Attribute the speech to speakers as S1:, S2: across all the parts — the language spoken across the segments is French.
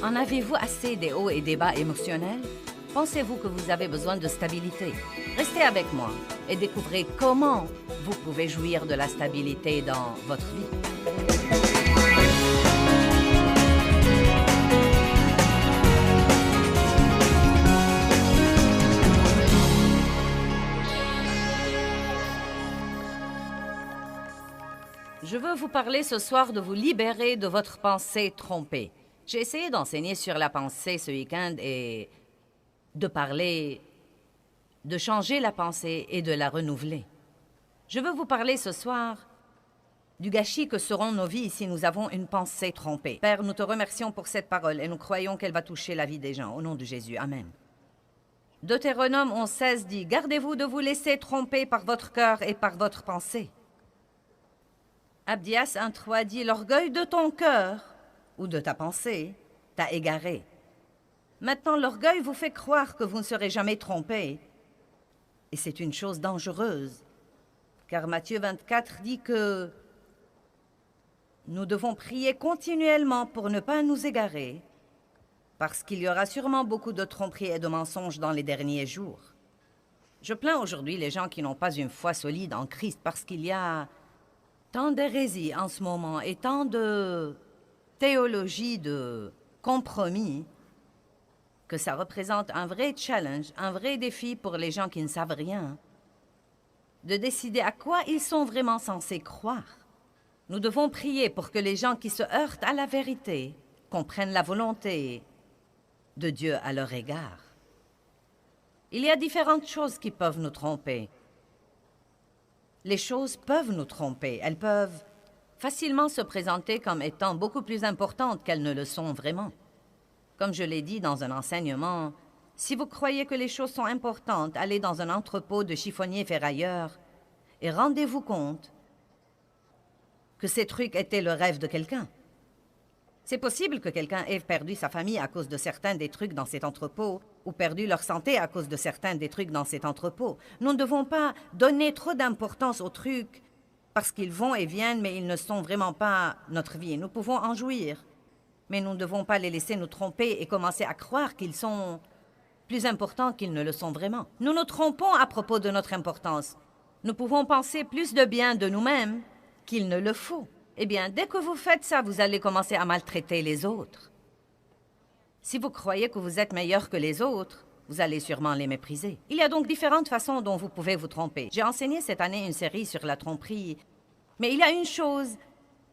S1: En avez-vous assez des hauts et des bas émotionnels? Pensez-vous que vous avez besoin de stabilité? Restez avec moi et découvrez comment vous pouvez jouir de la stabilité dans votre vie. Je veux vous parler ce soir de vous libérer de votre pensée trompée. J'ai essayé d'enseigner sur la pensée ce week-end et de changer la pensée et de la renouveler. Je veux vous parler ce soir du gâchis que seront nos vies si nous avons une pensée trompée. Père, nous te remercions pour cette parole et nous croyons qu'elle va toucher la vie des gens. Au nom de Jésus, Amen. Deutéronome 11:16 dit « Gardez-vous de vous laisser tromper par votre cœur et par votre pensée. » Abdias 1:3 dit « L'orgueil de ton cœur ou de ta pensée t'a égaré. » Maintenant, l'orgueil vous fait croire que vous ne serez jamais trompé. Et c'est une chose dangereuse, car Matthieu 24 dit que nous devons prier continuellement pour ne pas nous égarer, parce qu'il y aura sûrement beaucoup de tromperies et de mensonges dans les derniers jours. Je plains aujourd'hui les gens qui n'ont pas une foi solide en Christ, parce qu'il y a tant d'hérésie en ce moment et tant de théologie de compromis que ça représente un vrai challenge, un vrai défi pour les gens qui ne savent rien, de décider à quoi ils sont vraiment censés croire. Nous devons prier pour que les gens qui se heurtent à la vérité comprennent la volonté de Dieu à leur égard. Il y a différentes choses qui peuvent nous tromper. Les choses peuvent nous tromper. Elles peuvent facilement se présenter comme étant beaucoup plus importantes qu'elles ne le sont vraiment. Comme je l'ai dit dans un enseignement, si vous croyez que les choses sont importantes, allez dans un entrepôt de chiffonniers ferrailleurs et rendez-vous compte que ces trucs étaient le rêve de quelqu'un. C'est possible que quelqu'un ait perdu sa famille à cause de certains des trucs dans cet entrepôt ou perdu leur santé à cause de certains des trucs dans cet entrepôt. Nous ne devons pas donner trop d'importance aux trucs parce qu'ils vont et viennent, mais ils ne sont vraiment pas notre vie. Nous pouvons en jouir, mais nous ne devons pas les laisser nous tromper et commencer à croire qu'ils sont plus importants qu'ils ne le sont vraiment. Nous nous trompons à propos de notre importance. Nous pouvons penser plus de bien de nous-mêmes qu'il ne le faut. Eh bien, dès que vous faites ça, vous allez commencer à maltraiter les autres. Si vous croyez que vous êtes meilleur que les autres, vous allez sûrement les mépriser. Il y a donc différentes façons dont vous pouvez vous tromper. J'ai enseigné cette année une série sur la tromperie, mais il y a une chose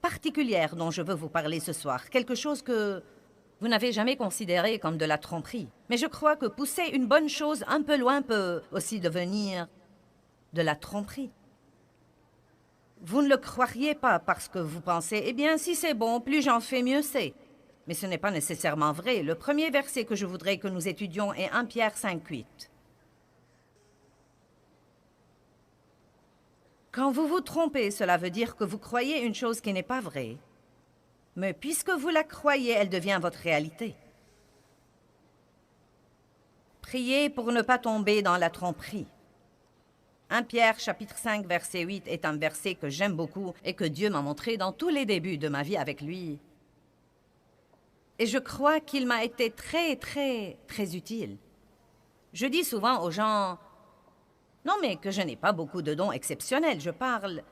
S1: particulière dont je veux vous parler ce soir, quelque chose que vous n'avez jamais considéré comme de la tromperie. Mais je crois que pousser une bonne chose un peu loin peut aussi devenir de la tromperie. Vous ne le croiriez pas parce que vous pensez, eh bien, si c'est bon, plus j'en fais, mieux c'est. Mais ce n'est pas nécessairement vrai. Le premier verset que je voudrais que nous étudions est 1 Pierre 5:8. Quand vous vous trompez, cela veut dire que vous croyez une chose qui n'est pas vraie. Mais puisque vous la croyez, elle devient votre réalité. Priez pour ne pas tomber dans la tromperie. 1 Pierre, chapitre 5, verset 8 est un verset que j'aime beaucoup et que Dieu m'a montré dans tous les débuts de ma vie avec lui. Et je crois qu'il m'a été très, très, très utile. Je dis souvent aux gens, non mais que je n'ai pas beaucoup de dons exceptionnels, je parle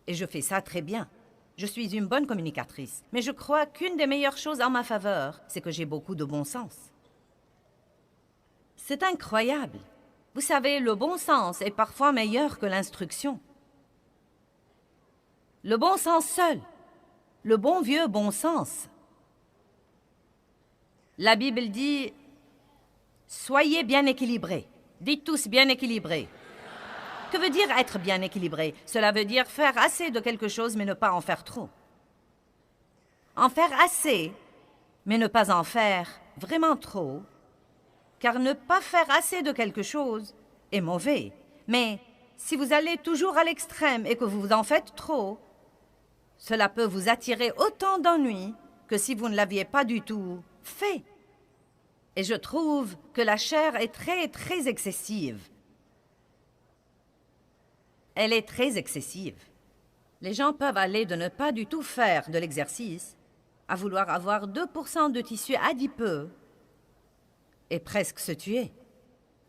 S1: et je fais ça très bien. Je suis une bonne communicatrice, mais je crois qu'une des meilleures choses en ma faveur, c'est que j'ai beaucoup de bon sens. C'est incroyable. Vous savez, le bon sens est parfois meilleur que l'instruction. Le bon sens seul, le bon vieux bon sens. La Bible dit « Soyez bien équilibrés ». Dites tous « bien équilibrés ». Que veut dire être bien équilibré? Cela veut dire faire assez de quelque chose, mais ne pas en faire trop. En faire assez, mais ne pas en faire vraiment trop. Car ne pas faire assez de quelque chose est mauvais. Mais si vous allez toujours à l'extrême et que vous en faites trop, cela peut vous attirer autant d'ennuis que si vous ne l'aviez pas du tout fait. Et je trouve que la chair est très, très excessive. Elle est très excessive. Les gens peuvent aller de ne pas du tout faire de l'exercice à vouloir avoir 2% de tissu adipeux et presque se tuer.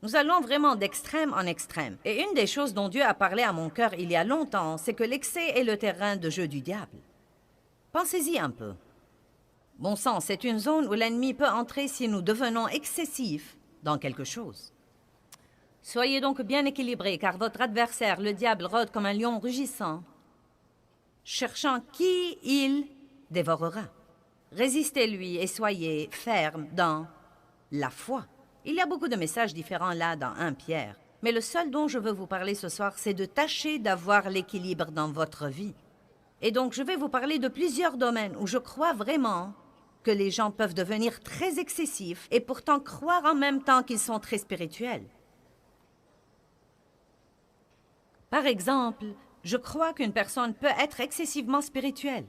S1: Nous allons vraiment d'extrême en extrême. Et une des choses dont Dieu a parlé à mon cœur il y a longtemps, c'est que l'excès est le terrain de jeu du diable. Pensez-y un peu. Bon sang, c'est une zone où l'ennemi peut entrer si nous devenons excessifs dans quelque chose. Soyez donc bien équilibrés, car votre adversaire, le diable, rôde comme un lion rugissant, cherchant qui il dévorera. Résistez-lui et soyez fermes dans la foi. Il y a beaucoup de messages différents là dans 1 Pierre, mais le seul dont je veux vous parler ce soir, c'est de tâcher d'avoir l'équilibre dans votre vie. Et donc, je vais vous parler de plusieurs domaines où je crois vraiment que les gens peuvent devenir très excessifs et pourtant croire en même temps qu'ils sont très spirituels. Par exemple, je crois qu'une personne peut être excessivement spirituelle.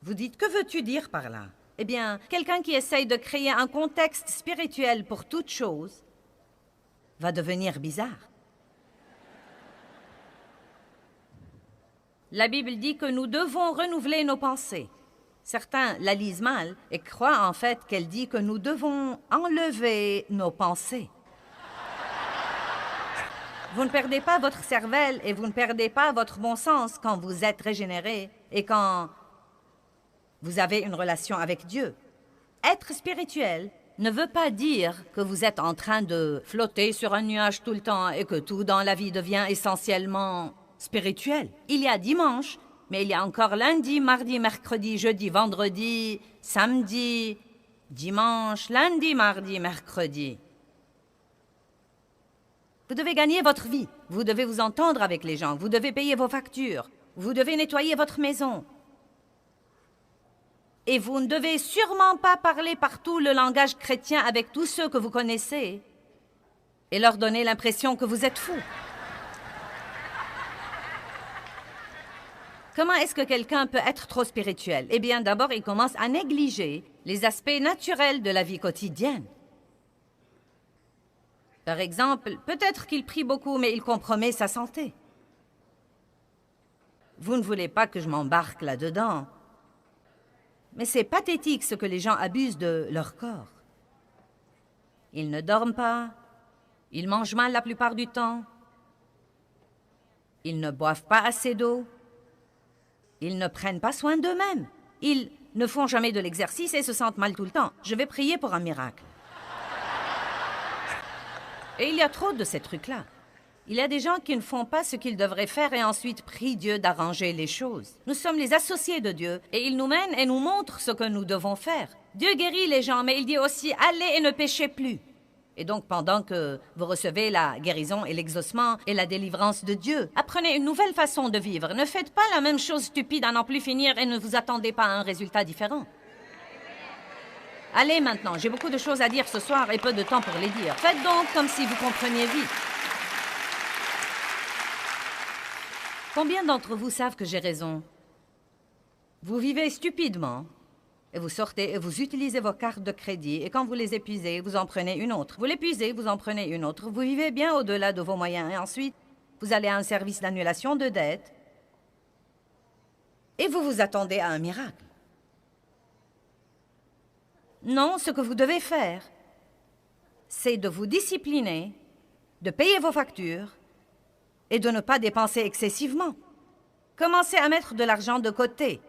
S1: Vous dites, que veux-tu dire par là? Eh bien, quelqu'un qui essaye de créer un contexte spirituel pour toute chose va devenir bizarre. La Bible dit que nous devons renouveler nos pensées. Certains la lisent mal et croient en fait qu'elle dit que nous devons enlever nos pensées. Vous ne perdez pas votre cervelle et vous ne perdez pas votre bon sens quand vous êtes régénéré et quand vous avez une relation avec Dieu. Être spirituel ne veut pas dire que vous êtes en train de flotter sur un nuage tout le temps et que tout dans la vie devient essentiellement spirituel. Il y a dimanche, mais il y a encore lundi, mardi, mercredi, jeudi, vendredi, samedi, dimanche, lundi, mardi, mercredi. Vous devez gagner votre vie. Vous devez vous entendre avec les gens. Vous devez payer vos factures. Vous devez nettoyer votre maison. Et vous ne devez sûrement pas parler partout le langage chrétien avec tous ceux que vous connaissez et leur donner l'impression que vous êtes fous. Comment est-ce que quelqu'un peut être trop spirituel? Eh bien, d'abord, il commence à négliger les aspects naturels de la vie quotidienne. Par exemple, peut-être qu'il prie beaucoup, mais il compromet sa santé. Vous ne voulez pas que je m'embarque là-dedans. Mais c'est pathétique ce que les gens abusent de leur corps. Ils ne dorment pas, ils mangent mal la plupart du temps, ils ne boivent pas assez d'eau, ils ne prennent pas soin d'eux-mêmes, ils ne font jamais de l'exercice et se sentent mal tout le temps. Je vais prier pour un miracle. Et il y a trop de ces trucs-là. Il y a des gens qui ne font pas ce qu'ils devraient faire et ensuite prient Dieu d'arranger les choses. Nous sommes les associés de Dieu et il nous mène et nous montre ce que nous devons faire. Dieu guérit les gens, mais il dit aussi « allez et ne péchez plus ». Et donc, pendant que vous recevez la guérison et l'exaucement et la délivrance de Dieu, apprenez une nouvelle façon de vivre. Ne faites pas la même chose stupide à n'en plus finir et ne vous attendez pas à un résultat différent. Allez maintenant, j'ai beaucoup de choses à dire ce soir et peu de temps pour les dire. Faites donc comme si vous compreniez vite. Combien d'entre vous savent que j'ai raison? Vous vivez stupidement, et vous sortez et vous utilisez vos cartes de crédit, et quand vous les épuisez, vous en prenez une autre. Vous l'épuisez, vous en prenez une autre. Vous vivez bien au-delà de vos moyens, et ensuite, vous allez à un service d'annulation de dette, et vous vous attendez à un miracle. Non, ce que vous devez faire, c'est de vous discipliner, de payer vos factures, et de ne pas dépenser excessivement. Commencez à mettre de l'argent de côté.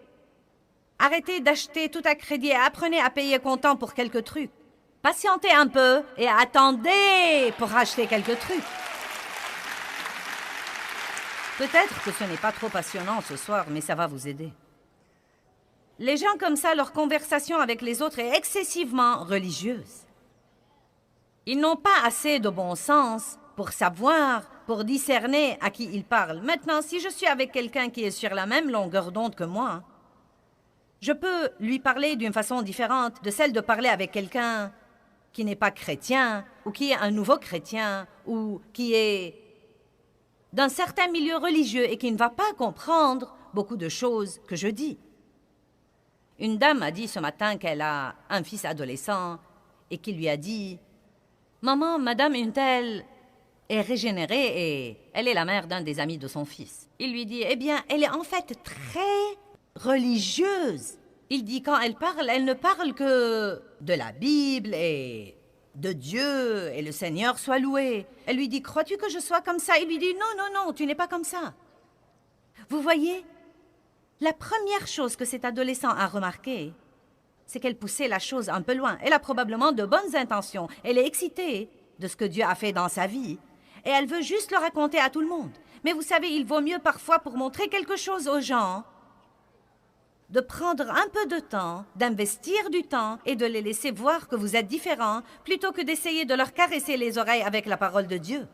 S1: Arrêtez d'acheter tout à crédit et apprenez à payer comptant pour quelques trucs. Patientez un peu et attendez pour acheter quelques trucs. Peut-être que ce n'est pas trop passionnant ce soir, mais ça va vous aider. Les gens comme ça, leur conversation avec les autres est excessivement religieuse. Ils n'ont pas assez de bon sens pour savoir, pour discerner à qui ils parlent. Maintenant, si je suis avec quelqu'un qui est sur la même longueur d'onde que moi, je peux lui parler d'une façon différente de celle de parler avec quelqu'un qui n'est pas chrétien, ou qui est un nouveau chrétien, ou qui est d'un certain milieu religieux et qui ne va pas comprendre beaucoup de choses que je dis. Une dame a dit ce matin qu'elle a un fils adolescent et qui lui a dit « Maman, Madame une telle est régénérée et elle est la mère d'un des amis de son fils. » Il lui dit « Eh bien, elle est en fait très religieuse. Il dit quand elle ne parle que de la Bible et de Dieu et le Seigneur soit loué. Elle lui dit, crois-tu que je sois comme ça? Il lui dit, non, non, non, tu n'es pas comme ça. Vous voyez, la première chose que cet adolescent a remarqué, c'est qu'elle poussait la chose un peu loin. Elle a probablement de bonnes intentions. Elle est excitée de ce que Dieu a fait dans sa vie. Et elle veut juste le raconter à tout le monde. Mais vous savez, il vaut mieux parfois pour montrer quelque chose aux gens, de prendre un peu de temps, d'investir du temps et de les laisser voir que vous êtes différents, plutôt que d'essayer de leur caresser les oreilles avec la parole de Dieu.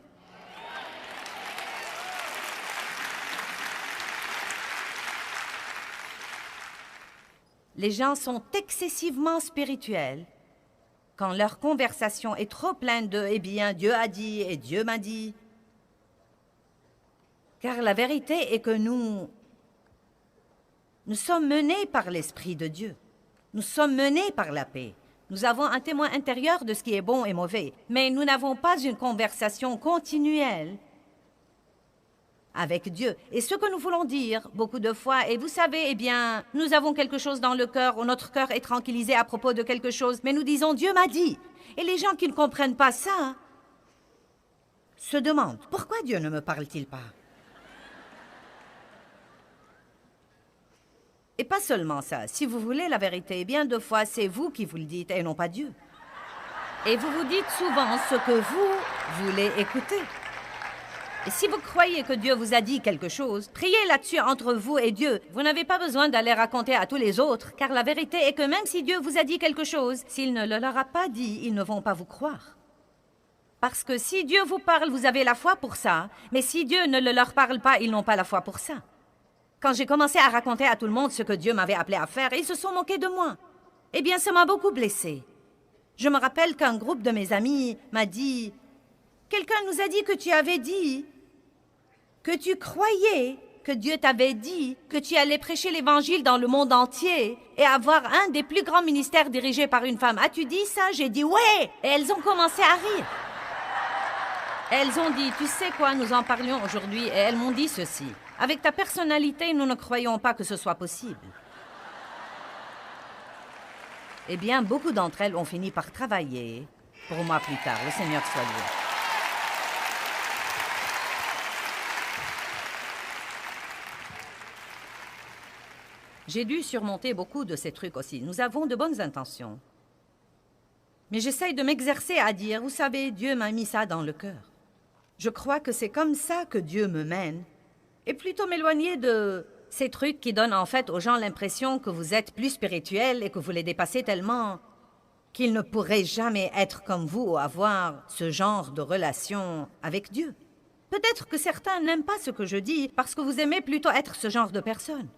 S1: Les gens sont excessivement spirituels quand leur conversation est trop pleine de « eh bien, Dieu a dit et Dieu m'a dit ». Car la vérité est que nous sommes menés par l'Esprit de Dieu. Nous sommes menés par la paix. Nous avons un témoin intérieur de ce qui est bon et mauvais, mais nous n'avons pas une conversation continuelle avec Dieu. Et ce que nous voulons dire beaucoup de fois, et vous savez, eh bien, nous avons quelque chose dans le cœur, ou notre cœur est tranquillisé à propos de quelque chose, mais nous disons « Dieu m'a dit ». Et les gens qui ne comprennent pas ça se demandent « Pourquoi Dieu ne me parle-t-il pas ?» Et pas seulement ça, si vous voulez la vérité, bien de fois, c'est vous qui vous le dites et non pas Dieu. Et vous vous dites souvent ce que vous voulez écouter. Et si vous croyez que Dieu vous a dit quelque chose, priez là-dessus entre vous et Dieu. Vous n'avez pas besoin d'aller raconter à tous les autres, car la vérité est que même si Dieu vous a dit quelque chose, s'il ne le leur a pas dit, ils ne vont pas vous croire. Parce que si Dieu vous parle, vous avez la foi pour ça, mais si Dieu ne le leur parle pas, ils n'ont pas la foi pour ça. Quand j'ai commencé à raconter à tout le monde ce que Dieu m'avait appelé à faire, ils se sont moqués de moi. Eh bien, ça m'a beaucoup blessée. Je me rappelle qu'un groupe de mes amis m'a dit « Quelqu'un nous a dit que tu avais dit, que tu croyais que Dieu t'avait dit que tu allais prêcher l'Évangile dans le monde entier et avoir un des plus grands ministères dirigés par une femme. As-tu dit ça? » J'ai dit « Ouais !» Et elles ont commencé à rire. Elles ont dit « Tu sais quoi, nous en parlions aujourd'hui » et elles m'ont dit ceci. « Avec ta personnalité, nous ne croyons pas que ce soit possible. » Eh bien, beaucoup d'entre elles ont fini par travailler pour moi plus tard. Le Seigneur soit loué. J'ai dû surmonter beaucoup de ces trucs aussi. Nous avons de bonnes intentions. Mais j'essaye de m'exercer à dire, vous savez, Dieu m'a mis ça dans le cœur. Je crois que c'est comme ça que Dieu me mène. Et plutôt m'éloigner de ces trucs qui donnent en fait aux gens l'impression que vous êtes plus spirituel et que vous les dépassez tellement qu'ils ne pourraient jamais être comme vous ou avoir ce genre de relation avec Dieu. Peut-être que certains n'aiment pas ce que je dis parce que vous aimez plutôt être ce genre de personne.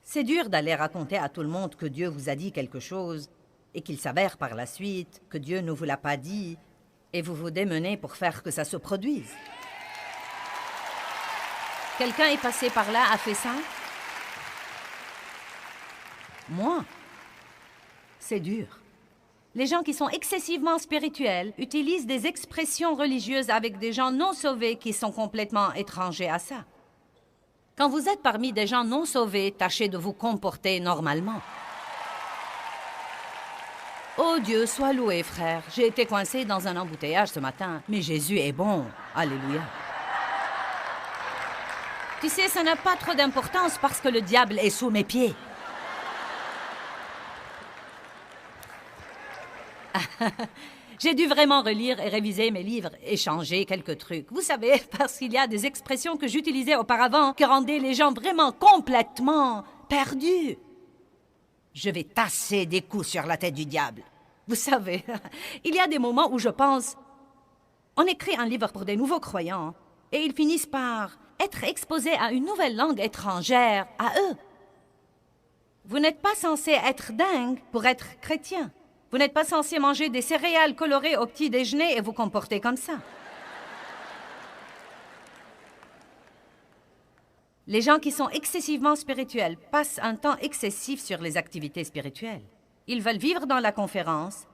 S1: C'est dur d'aller raconter à tout le monde que Dieu vous a dit quelque chose et qu'il s'avère par la suite que Dieu ne vous l'a pas dit et vous vous démenez pour faire que ça se produise. Quelqu'un est passé par là, a fait ça? Moi? C'est dur. Les gens qui sont excessivement spirituels utilisent des expressions religieuses avec des gens non sauvés qui sont complètement étrangers à ça. Quand vous êtes parmi des gens non sauvés, tâchez de vous comporter normalement. Oh Dieu, sois loué, frère. J'ai été coincé dans un embouteillage ce matin, mais Jésus est bon. Alléluia. Tu sais, ça n'a pas trop d'importance parce que le diable est sous mes pieds. J'ai dû vraiment relire et réviser mes livres et changer quelques trucs. Vous savez, parce qu'il y a des expressions que j'utilisais auparavant qui rendaient les gens vraiment complètement perdus. Je vais tasser des coups sur la tête du diable. Vous savez, il y a des moments où je pense, on écrit un livre pour des nouveaux croyants et ils finissent par être exposés à une nouvelle langue étrangère à eux. Vous n'êtes pas censé être dingue pour être chrétien. Vous n'êtes pas censé manger des céréales colorées au petit déjeuner et vous comporter comme ça. Les gens qui sont excessivement spirituels passent un temps excessif sur les activités spirituelles. Ils veulent vivre dans la conférence,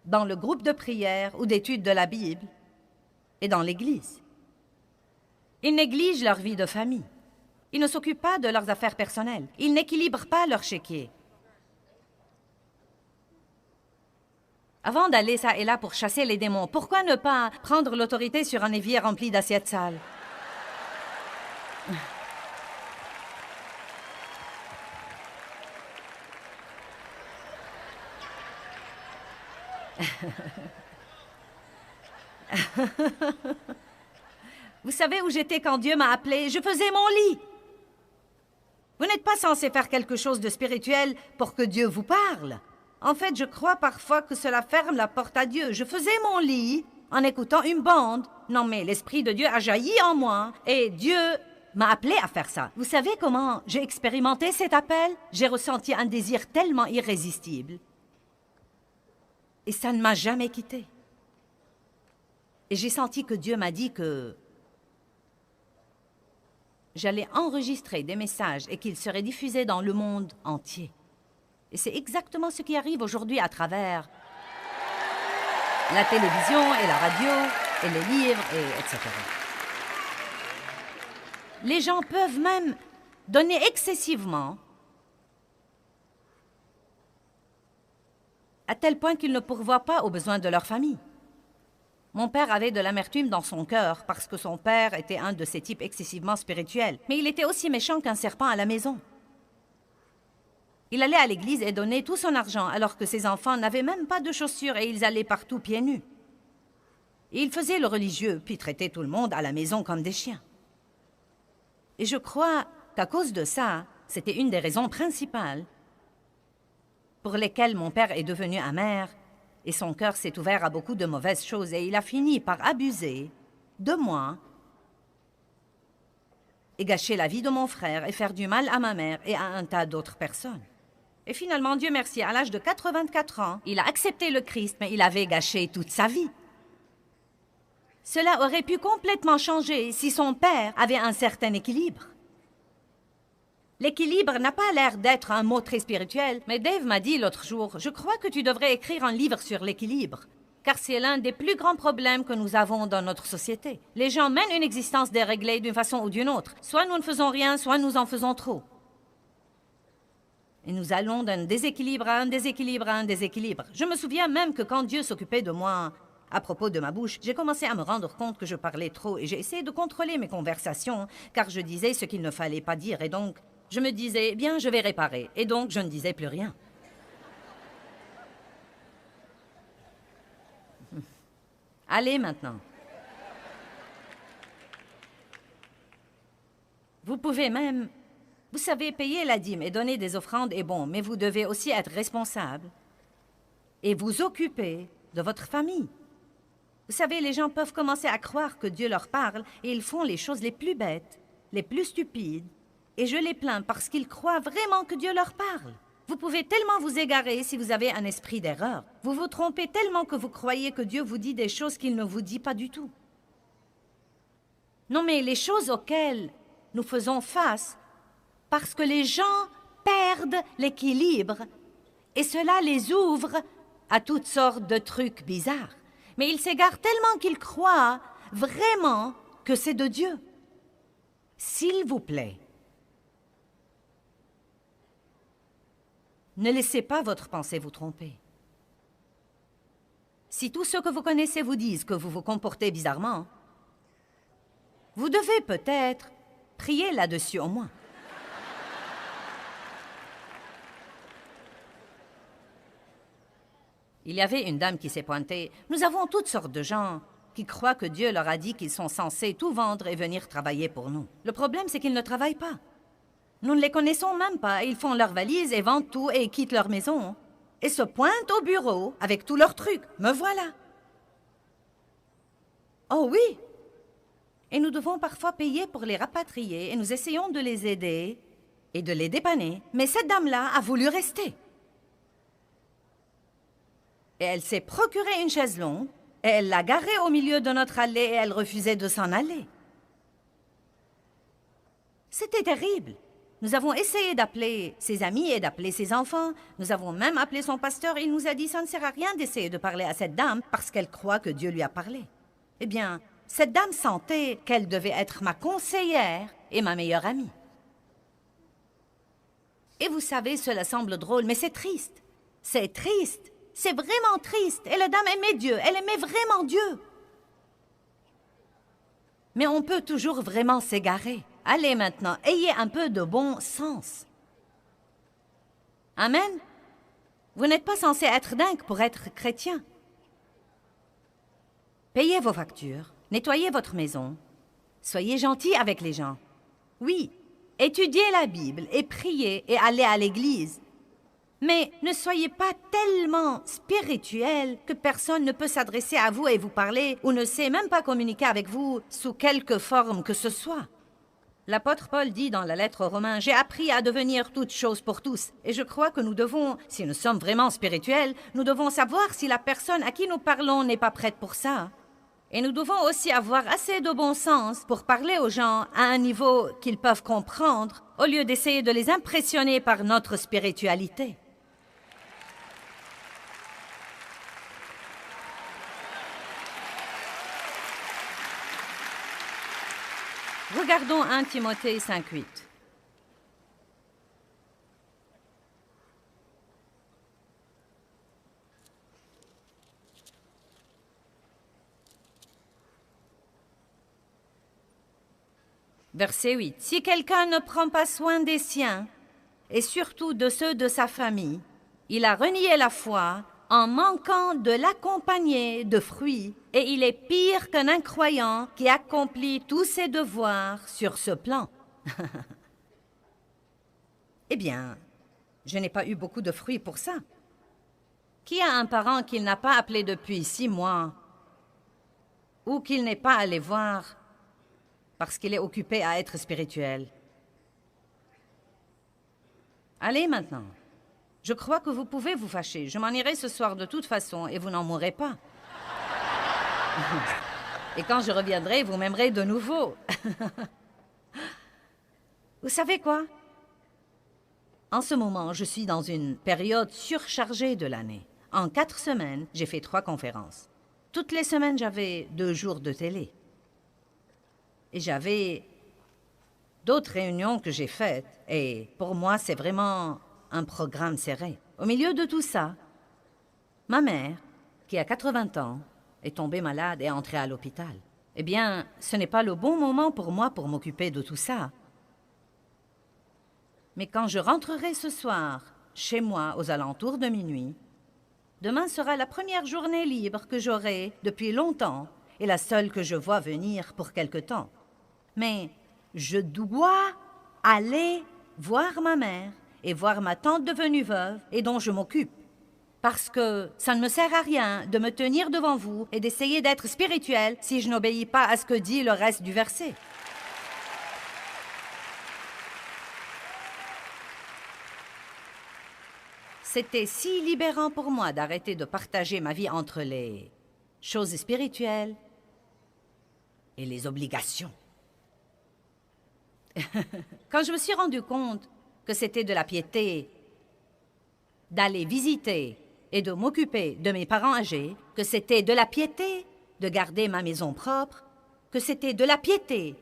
S1: dans le groupe de prière ou d'études de la Bible et dans l'Église. Ils négligent leur vie de famille. Ils ne s'occupent pas de leurs affaires personnelles. Ils n'équilibrent pas leur chéquier. Avant d'aller ça et là pour chasser les démons, pourquoi ne pas prendre l'autorité sur un évier rempli d'assiettes sales? Vous savez où j'étais quand Dieu m'a appelé? Je faisais mon lit. Vous n'êtes pas censé faire quelque chose de spirituel pour que Dieu vous parle. En fait, je crois parfois que cela ferme la porte à Dieu. Je faisais mon lit en écoutant une bande. Non, mais l'Esprit de Dieu a jailli en moi et Dieu m'a appelé à faire ça. Vous savez comment j'ai expérimenté cet appel? J'ai ressenti un désir tellement irrésistible. Et ça ne m'a jamais quitté. Et j'ai senti que Dieu m'a dit que j'allais enregistrer des messages et qu'ils seraient diffusés dans le monde entier. Et c'est exactement ce qui arrive aujourd'hui à travers la télévision et la radio et les livres, etc. Les gens peuvent même donner excessivement à tel point qu'ils ne pourvoient pas aux besoins de leur famille. Mon père avait de l'amertume dans son cœur parce que son père était un de ces types excessivement spirituels. Mais il était aussi méchant qu'un serpent à la maison. Il allait à l'église et donnait tout son argent alors que ses enfants n'avaient même pas de chaussures et ils allaient partout pieds nus. Et il faisait le religieux puis traitait tout le monde à la maison comme des chiens. Et je crois qu'à cause de ça, c'était une des raisons principales pour lesquelles mon père est devenu amer et son cœur s'est ouvert à beaucoup de mauvaises choses et il a fini par abuser de moi et gâcher la vie de mon frère et faire du mal à ma mère et à un tas d'autres personnes. Et finalement, Dieu merci, à l'âge de 84 ans, il a accepté le Christ, mais il avait gâché toute sa vie. Cela aurait pu complètement changer si son père avait un certain équilibre. L'équilibre n'a pas l'air d'être un mot très spirituel, mais Dave m'a dit l'autre jour, « Je crois que tu devrais écrire un livre sur l'équilibre, car c'est l'un des plus grands problèmes que nous avons dans notre société. Les gens mènent une existence déréglée d'une façon ou d'une autre. Soit nous ne faisons rien, soit nous en faisons trop. Et nous allons d'un déséquilibre à un déséquilibre à un déséquilibre. Je me souviens même que quand Dieu s'occupait de moi à propos de ma bouche, j'ai commencé à me rendre compte que je parlais trop et j'ai essayé de contrôler mes conversations, car je disais ce qu'il ne fallait pas dire et donc je me disais, bien, je vais réparer. Et donc, je ne disais plus rien. Allez maintenant. Vous pouvez même, vous savez, payer la dîme et donner des offrandes est bon, mais vous devez aussi être responsable et vous occuper de votre famille. Vous savez, les gens peuvent commencer à croire que Dieu leur parle et ils font les choses les plus bêtes, les plus stupides, et je les plains parce qu'ils croient vraiment que Dieu leur parle. Vous pouvez tellement vous égarer si vous avez un esprit d'erreur. Vous vous trompez tellement que vous croyez que Dieu vous dit des choses qu'il ne vous dit pas du tout. Non, mais les choses auxquelles nous faisons face, parce que les gens perdent l'équilibre, et cela les ouvre à toutes sortes de trucs bizarres. Mais ils s'égarent tellement qu'ils croient vraiment que c'est de Dieu. S'il vous plaît, ne laissez pas votre pensée vous tromper. Si tous ceux que vous connaissez vous disent que vous vous comportez bizarrement, vous devez peut-être prier là-dessus au moins. Il y avait une dame qui s'est pointée. Nous avons toutes sortes de gens qui croient que Dieu leur a dit qu'ils sont censés tout vendre et venir travailler pour nous. Le problème, c'est qu'ils ne travaillent pas. Nous ne les connaissons même pas. Ils font leurs valises et vendent tout et quittent leur maison. Et se pointent au bureau avec tous leurs trucs. Me voilà. Oh oui. Et nous devons parfois payer pour les rapatrier et nous essayons de les aider et de les dépanner. Mais cette dame-là a voulu rester. Et elle s'est procuré une chaise longue et elle l'a garée au milieu de notre allée et elle refusait de s'en aller. C'était terrible. Nous avons essayé d'appeler ses amis et d'appeler ses enfants. Nous avons même appelé son pasteur et il nous a dit « Ça ne sert à rien d'essayer de parler à cette dame parce qu'elle croit que Dieu lui a parlé. » Eh bien, cette dame sentait qu'elle devait être ma conseillère et ma meilleure amie. Et vous savez, cela semble drôle, mais c'est triste. C'est triste. C'est vraiment triste. Et la dame aimait Dieu. Elle aimait vraiment Dieu. Mais on peut toujours vraiment s'égarer. Allez maintenant, ayez un peu de bon sens. Amen. Vous n'êtes pas censé être dingue pour être chrétien. Payez vos factures, nettoyez votre maison, soyez gentil avec les gens. Oui, étudiez la Bible et priez et allez à l'église. Mais ne soyez pas tellement spirituel que personne ne peut s'adresser à vous et vous parler ou ne sait même pas communiquer avec vous sous quelque forme que ce soit. L'apôtre Paul dit dans la lettre aux Romains, « J'ai appris à devenir toute chose pour tous. » Et je crois que nous devons, si nous sommes vraiment spirituels, nous devons savoir si la personne à qui nous parlons n'est pas prête pour ça. Et nous devons aussi avoir assez de bon sens pour parler aux gens à un niveau qu'ils peuvent comprendre, au lieu d'essayer de les impressionner par notre spiritualité. Regardons 1 Timothée 5:8. Verset 8. « Si quelqu'un ne prend pas soin des siens, et surtout de ceux de sa famille, il a renié la foi en manquant de l'accompagner de fruits, et il est pire qu'un incroyant qui accomplit tous ses devoirs sur ce plan. » Eh bien, je n'ai pas eu beaucoup de fruits pour ça. Qui a un parent qu'il n'a pas appelé depuis 6 mois, ou qu'il n'est pas allé voir parce qu'il est occupé à être spirituel? Allez maintenant. Je crois que vous pouvez vous fâcher. Je m'en irai ce soir de toute façon et vous n'en mourrez pas. Et quand je reviendrai, vous m'aimerez de nouveau. Vous savez quoi? En ce moment, je suis dans une période surchargée de l'année. En 4 semaines, j'ai fait 3 conférences. Toutes les semaines, j'avais 2 jours de télé. Et j'avais d'autres réunions que j'ai faites. Et pour moi, c'est vraiment un programme serré. Au milieu de tout ça, ma mère, qui a 80 ans, est tombée malade et est entrée à l'hôpital. Eh bien, ce n'est pas le bon moment pour moi pour m'occuper de tout ça. Mais quand je rentrerai ce soir, chez moi, aux alentours de minuit, demain sera la première journée libre que j'aurai depuis longtemps et la seule que je vois venir pour quelque temps. Mais je dois aller voir ma mère et voir ma tante devenue veuve et dont je m'occupe. Parce que ça ne me sert à rien de me tenir devant vous et d'essayer d'être spirituel si je n'obéis pas à ce que dit le reste du verset. C'était si libérant pour moi d'arrêter de partager ma vie entre les choses spirituelles et les obligations. Quand je me suis rendu compte que c'était de la piété d'aller visiter et de m'occuper de mes parents âgés, que c'était de la piété de garder ma maison propre, que c'était de la piété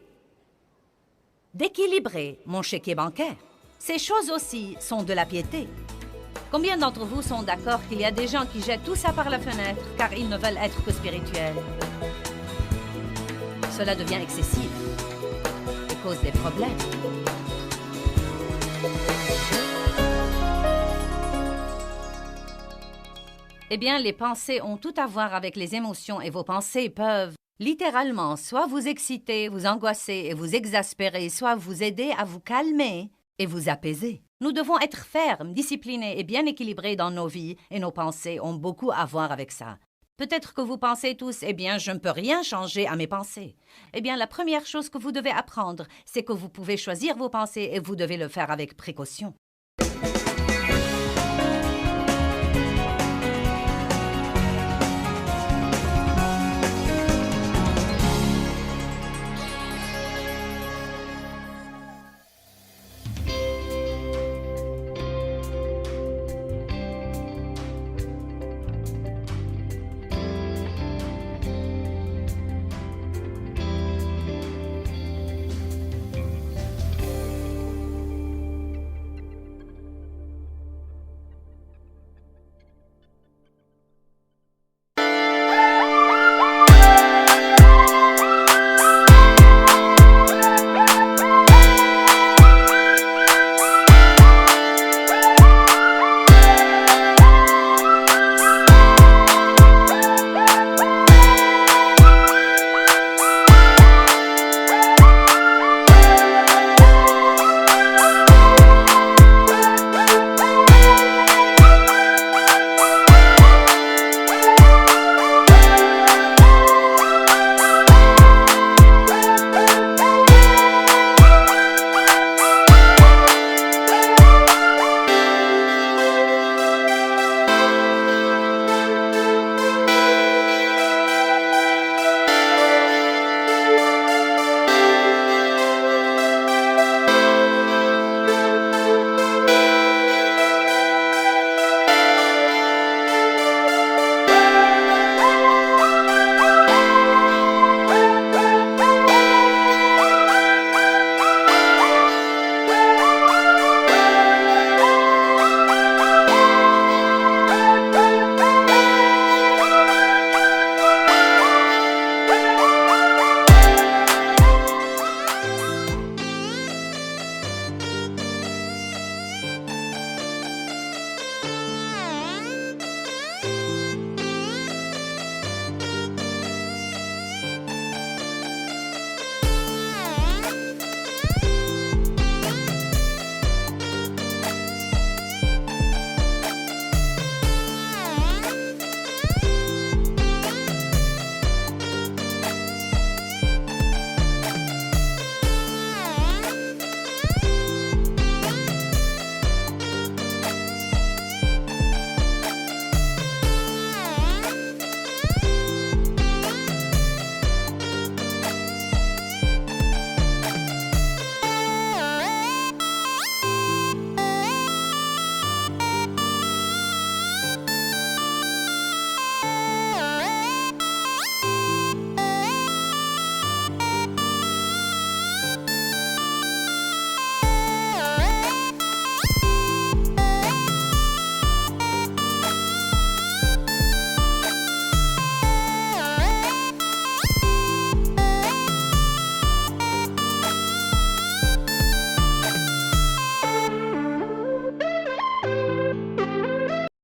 S1: d'équilibrer mon chéquier bancaire. Ces choses aussi sont de la piété. Combien d'entre vous sont d'accord qu'il y a des gens qui jettent tout ça par la fenêtre car ils ne veulent être que spirituels? Cela devient excessif et cause des problèmes. Eh bien, les pensées ont tout à voir avec les émotions et vos pensées peuvent littéralement soit vous exciter, vous angoisser et vous exaspérer, soit vous aider à vous calmer et vous apaiser. Nous devons être fermes, disciplinés et bien équilibrés dans nos vies et nos pensées ont beaucoup à voir avec ça. Peut-être que vous pensez tous, eh bien, je ne peux rien changer à mes pensées. Eh bien, la première chose que vous devez apprendre, c'est que vous pouvez choisir vos pensées et vous devez le faire avec précaution.